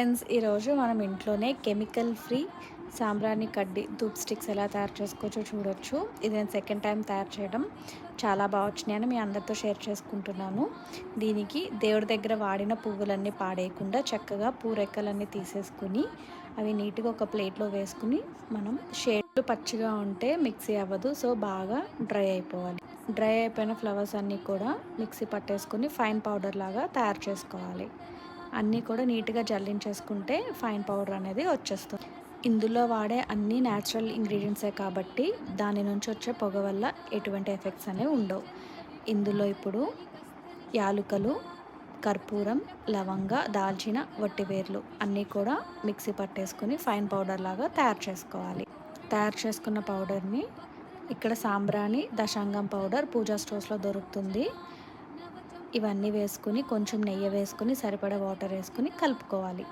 Friends, ఈరోజు మనం ఇంట్లోనే కెమికల్ ఫ్రీ సాంబ్రాణి కడ్డీ ధూప్ స్టిక్స్ ఎలా తయారు చేసుకోవచ్చో చూడొచ్చు. ఇది నేను సెకండ్ టైం తయారు చేయడం. చాలా బాగా వచ్చినాయని మీ అందరితో షేర్ చేసుకుంటున్నాను. దీనికి దేవుడి దగ్గర వాడిన పువ్వులన్నీ పాడేయకుండా చక్కగా పూరెక్కలన్నీ తీసేసుకుని అవి నీట్గా ఒక ప్లేట్లో వేసుకుని మనం షేడ్లు పచ్చిగా ఉంటే మిక్సీ అవ్వదు, సో బాగా డ్రై అయిపోవాలి. డ్రై అయిపోయిన ఫ్లవర్స్ అన్నీ కూడా మిక్సీ పట్టేసుకుని ఫైన్ పౌడర్ లాగా తయారు చేసుకోవాలి. అన్నీ కూడా నీట్గా జల్లించేసుకుంటే ఫైన్ పౌడర్ అనేది వచ్చేస్తుంది. ఇందులో వాడే అన్ని న్యాచురల్ ఇంగ్రీడియంట్సే కాబట్టి దాని నుంచి వచ్చే పొగ వల్ల ఎటువంటి ఎఫెక్ట్స్ అనేవి ఉండవు. ఇందులో ఇప్పుడు యాలుకలు, కర్పూరం, లవంగ, దాల్చిన, వట్టివేర్లు అన్నీ కూడా మిక్సీ పట్టేసుకుని ఫైన్ పౌడర్ లాగా తయారు చేసుకోవాలి. తయారు చేసుకున్న పౌడర్ని ఇక్కడ సాంబ్రాణి, దశాంగం పౌడర్ పూజా స్టోర్స్లో దొరుకుతుంది. ఇవన్నీ వేసుకుని కొంచెం నెయ్యి వేసుకుని సరిపడా వాటర్ వేసుకుని కలుపుకోవాలి.